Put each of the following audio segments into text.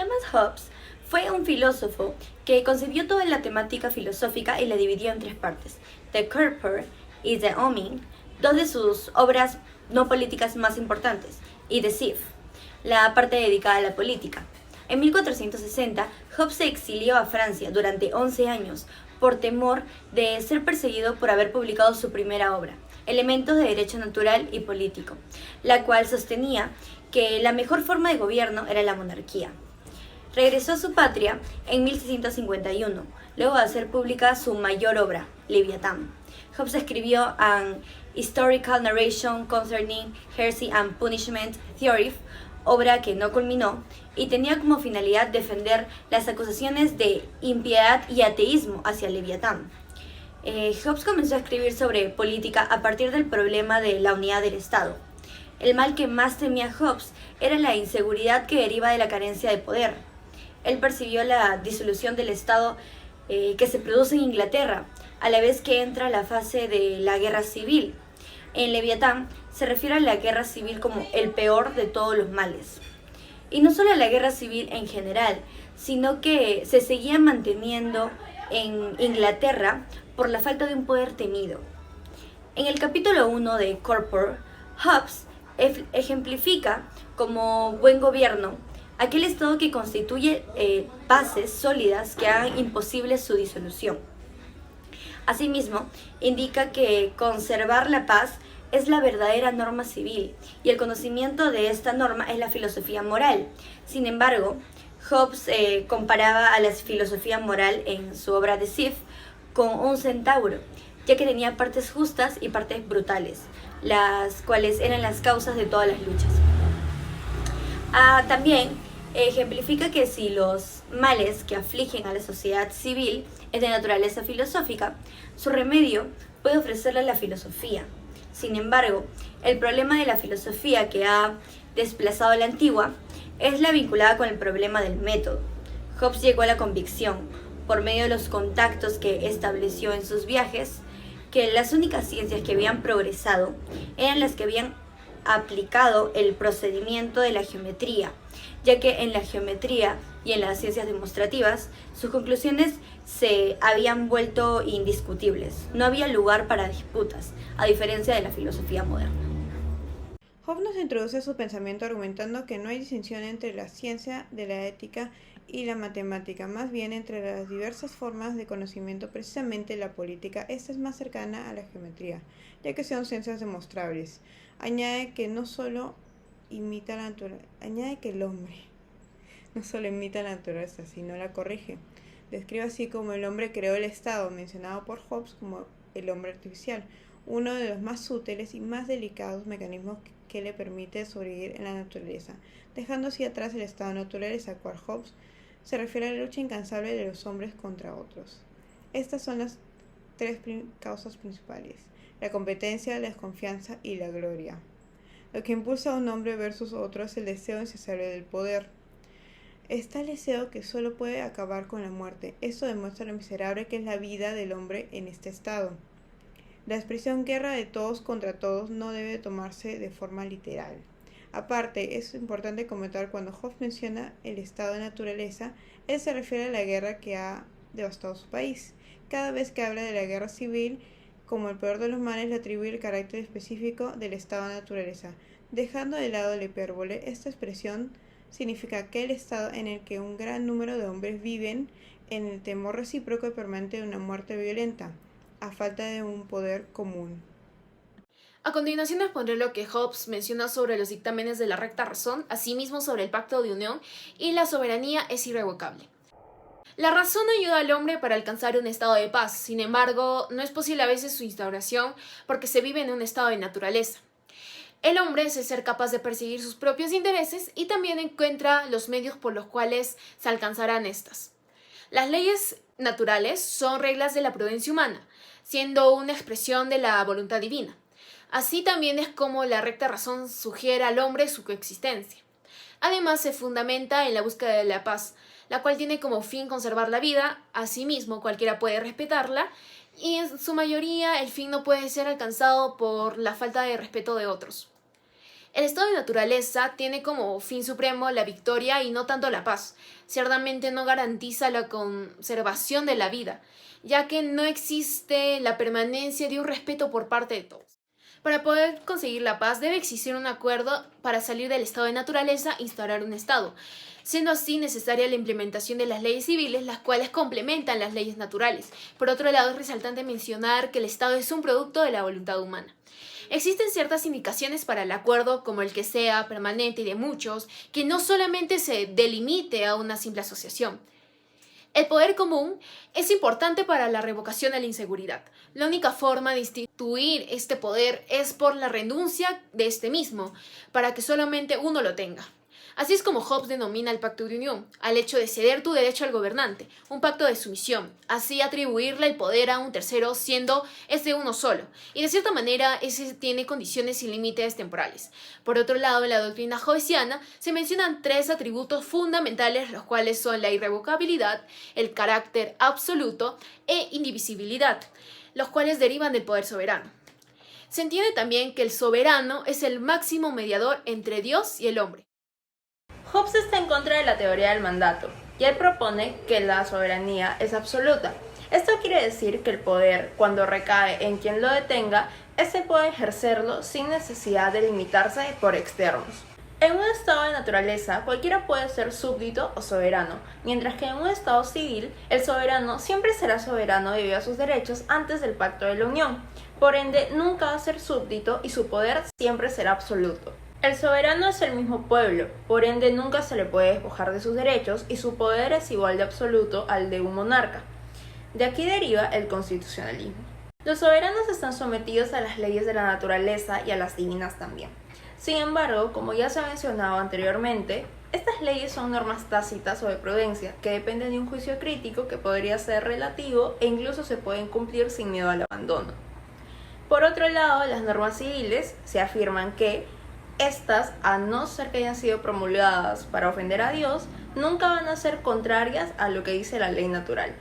Thomas Hobbes fue un filósofo que concibió toda la temática filosófica y la dividió en tres partes: The Corpore y The Oming, dos de sus obras no políticas más importantes, y The Civ, la parte dedicada a la política. En 1460, Hobbes se exilió a Francia durante 11 años por temor de ser perseguido por haber publicado su primera obra, Elementos de Derecho Natural y Político, la cual sostenía que la mejor forma de gobierno era la monarquía. Regresó a su patria en 1651, luego de hacer pública su mayor obra, Leviatán. Hobbes escribió An Historical Narration Concerning Heresy and Punishment Theory, obra que no culminó, y tenía como finalidad defender las acusaciones de impiedad y ateísmo hacia Leviatán. Hobbes comenzó a escribir sobre política a partir del problema de la unidad del Estado. El mal que más temía Hobbes era la inseguridad que deriva de la carencia de poder. Él percibió la disolución del Estado que se produce en Inglaterra, a la vez que entra la fase de la guerra civil. En Leviatán se refiere a la guerra civil como el peor de todos los males. Y no solo a la guerra civil en general, sino que se seguía manteniendo en Inglaterra por la falta de un poder temido. En el capítulo 1 de Corpore, Hobbes ejemplifica como buen gobierno aquel Estado que constituye bases sólidas que hagan imposible su disolución. Asimismo, indica que conservar la paz es la verdadera norma civil y el conocimiento de esta norma es la filosofía moral. Sin embargo, Hobbes comparaba a la filosofía moral en su obra de Civ con un centauro, ya que tenía partes justas y partes brutales, las cuales eran las causas de todas las luchas. También ejemplifica que si los males que afligen a la sociedad civil es de naturaleza filosófica, su remedio puede ofrecerle la filosofía. Sin embargo, el problema de la filosofía que ha desplazado a la antigua es la vinculada con el problema del método. Hobbes llegó a la convicción, por medio de los contactos que estableció en sus viajes, que las únicas ciencias que habían progresado eran las que habían aplicado el procedimiento de la geometría, ya que en la geometría y en las ciencias demostrativas sus conclusiones se habían vuelto indiscutibles. No había lugar para disputas, a diferencia de la filosofía moderna. Hobbes nos introduce su pensamiento argumentando que no hay distinción entre la ciencia de la ética y la matemática, más bien entre las diversas formas de conocimiento. Precisamente la política, esta es más cercana a la geometría, ya que son ciencias demostrables. Añade que el hombre no solo imita la naturaleza, sino la corrige. Describe así como el hombre creó el Estado, mencionado por Hobbes como el hombre artificial, uno de los más útiles y más delicados mecanismos que le permite sobrevivir en la naturaleza, dejando así atrás el estado de naturaleza, cual Hobbes se refiere a la lucha incansable de los hombres contra otros. Estas son las tres causas principales: la competencia, la desconfianza y la gloria. Lo que impulsa a un hombre versus otro es el deseo insaciable del poder. Es tal deseo que solo puede acabar con la muerte. Esto demuestra lo miserable que es la vida del hombre en este estado. La expresión guerra de todos contra todos no debe tomarse de forma literal. Aparte, es importante comentar cuando Hobbes menciona el estado de naturaleza, él se refiere a la guerra que ha devastado su país. Cada vez que habla de la guerra civil como el peor de los males, le atribuye el carácter específico del estado de naturaleza. Dejando de lado la hipérbole, esta expresión significa aquel estado en el que un gran número de hombres viven en el temor recíproco y permanente de una muerte violenta, a falta de un poder común. A continuación expondré lo que Hobbes menciona sobre los dictámenes de la recta razón, asimismo sobre el pacto de unión y la soberanía es irrevocable. La razón ayuda al hombre para alcanzar un estado de paz, sin embargo, no es posible a veces su instauración porque se vive en un estado de naturaleza. El hombre es el ser capaz de perseguir sus propios intereses y también encuentra los medios por los cuales se alcanzarán estas. Las leyes naturales son reglas de la prudencia humana, siendo una expresión de la voluntad divina. Así también es como la recta razón sugiere al hombre su coexistencia. Además, se fundamenta en la búsqueda de la paz, la cual tiene como fin conservar la vida. Asimismo, cualquiera puede respetarla, y en su mayoría el fin no puede ser alcanzado por la falta de respeto de otros. El estado de naturaleza tiene como fin supremo la victoria y no tanto la paz. Ciertamente no garantiza la conservación de la vida, ya que no existe la permanencia de un respeto por parte de todos. Para poder conseguir la paz debe existir un acuerdo para salir del estado de naturaleza e instaurar un estado, siendo así necesaria la implementación de las leyes civiles, las cuales complementan las leyes naturales. Por otro lado, es resaltante mencionar que el estado es un producto de la voluntad humana. Existen ciertas indicaciones para el acuerdo, como el que sea permanente y de muchos, que no solamente se delimite a una simple asociación. El poder común es importante para la revocación de la inseguridad. La única forma de instituir este poder es por la renuncia de este mismo, para que solamente uno lo tenga. Así es como Hobbes denomina el pacto de unión, al hecho de ceder tu derecho al gobernante, un pacto de sumisión, así atribuirle el poder a un tercero siendo este uno solo, y de cierta manera ese tiene condiciones y límites temporales. Por otro lado, en la doctrina hobbesiana se mencionan 3 atributos fundamentales, los cuales son la irrevocabilidad, el carácter absoluto e indivisibilidad, los cuales derivan del poder soberano. Se entiende también que el soberano es el máximo mediador entre Dios y el hombre. Hobbes está en contra de la teoría del mandato, y él propone que la soberanía es absoluta. Esto quiere decir que el poder, cuando recae en quien lo detenga, éste puede ejercerlo sin necesidad de limitarse por externos. En un estado de naturaleza, cualquiera puede ser súbdito o soberano, mientras que en un estado civil, el soberano siempre será soberano debido a sus derechos antes del pacto de la unión. Por ende, nunca va a ser súbdito y su poder siempre será absoluto. El soberano es el mismo pueblo, por ende nunca se le puede despojar de sus derechos y su poder es igual de absoluto al de un monarca. De aquí deriva el constitucionalismo. Los soberanos están sometidos a las leyes de la naturaleza y a las divinas también. Sin embargo, como ya se ha mencionado anteriormente, estas leyes son normas tácitas o de prudencia que dependen de un juicio crítico que podría ser relativo e incluso se pueden cumplir sin miedo al abandono. Por otro lado, las normas civiles se afirman que estas, a no ser que hayan sido promulgadas para ofender a Dios, nunca van a ser contrarias a lo que dice la ley natural.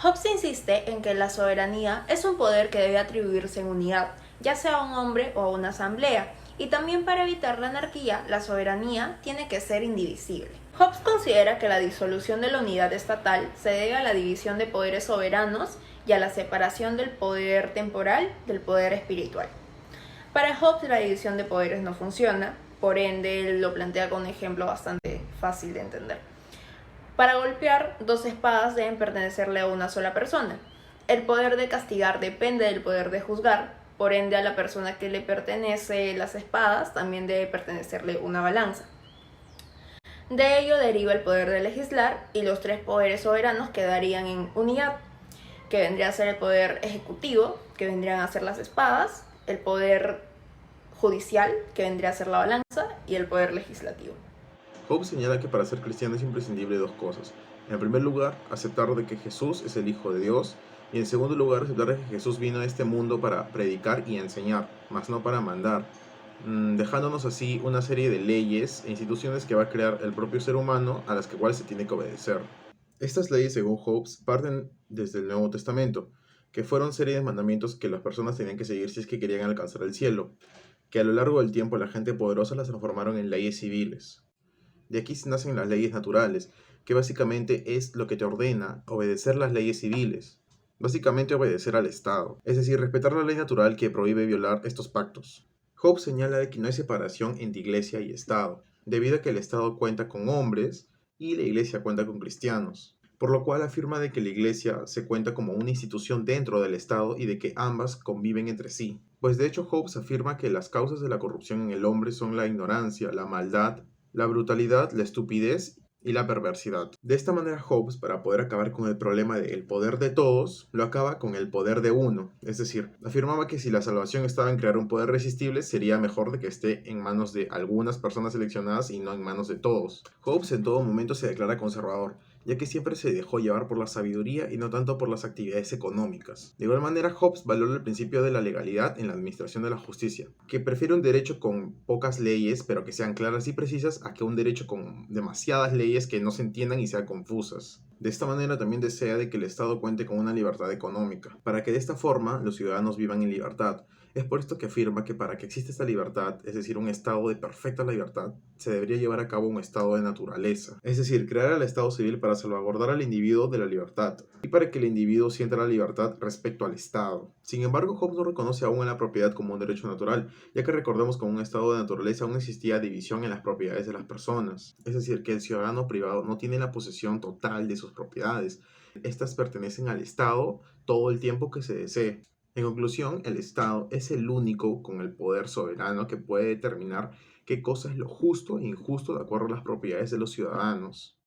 Hobbes insiste en que la soberanía es un poder que debe atribuirse en unidad, ya sea a un hombre o a una asamblea, y también para evitar la anarquía, la soberanía tiene que ser indivisible. Hobbes considera que la disolución de la unidad estatal se debe a la división de poderes soberanos y a la separación del poder temporal del poder espiritual. Para Hobbes la división de poderes no funciona, por ende él lo plantea con un ejemplo bastante fácil de entender. Para golpear, 2 espadas deben pertenecerle a una sola persona. El poder de castigar depende del poder de juzgar, por ende a la persona que le pertenece las espadas también debe pertenecerle una balanza. De ello deriva el poder de legislar y los 3 poderes soberanos quedarían en unidad, que vendría a ser el poder ejecutivo, que vendrían a ser las espadas, el poder judicial, que vendría a ser la balanza, y el poder legislativo. Hobbes señala que para ser cristiano es imprescindible 2 cosas. En primer lugar, aceptar de que Jesús es el Hijo de Dios, y en segundo lugar, aceptar de que Jesús vino a este mundo para predicar y enseñar, mas no para mandar, dejándonos así una serie de leyes e instituciones que va a crear el propio ser humano a las que igual se tiene que obedecer. Estas leyes, según Hobbes, parten desde el Nuevo Testamento, que fueron serie de mandamientos que las personas tenían que seguir si es que querían alcanzar el cielo, que a lo largo del tiempo la gente poderosa las transformaron en leyes civiles. De aquí nacen las leyes naturales, que básicamente es lo que te ordena obedecer las leyes civiles, básicamente obedecer al Estado, es decir, respetar la ley natural que prohíbe violar estos pactos. Hobbes señala de que no hay separación entre iglesia y Estado, debido a que el Estado cuenta con hombres y la iglesia cuenta con cristianos, por lo cual afirma de que la iglesia se cuenta como una institución dentro del Estado y de que ambas conviven entre sí. Pues de hecho Hobbes afirma que las causas de la corrupción en el hombre son la ignorancia, la maldad, la brutalidad, la estupidez y la perversidad. De esta manera Hobbes, para poder acabar con el problema del poder de todos, lo acaba con el poder de uno. Es decir, afirmaba que si la salvación estaba en crear un poder resistible, sería mejor de que esté en manos de algunas personas seleccionadas y no en manos de todos. Hobbes en todo momento se declara conservador, ya que siempre se dejó llevar por la sabiduría y no tanto por las actividades económicas. De igual manera, Hobbes valora el principio de la legalidad en la administración de la justicia, que prefiere un derecho con pocas leyes, pero que sean claras y precisas, a que un derecho con demasiadas leyes que no se entiendan y sean confusas. De esta manera también desea de que el Estado cuente con una libertad económica, para que de esta forma los ciudadanos vivan en libertad, Es por esto que afirma que para que exista esta libertad, es decir, un estado de perfecta libertad, se debería llevar a cabo un estado de naturaleza. Es decir, crear el estado civil para salvaguardar al individuo de la libertad y para que el individuo sienta la libertad respecto al Estado. Sin embargo, Hobbes no reconoce aún a la propiedad como un derecho natural, ya que recordemos que en un estado de naturaleza aún existía división en las propiedades de las personas. Es decir, que el ciudadano privado no tiene la posesión total de sus propiedades. Estas pertenecen al Estado todo el tiempo que se desee. En conclusión, el Estado es el único con el poder soberano que puede determinar qué cosa es lo justo e injusto de acuerdo a las propiedades de los ciudadanos.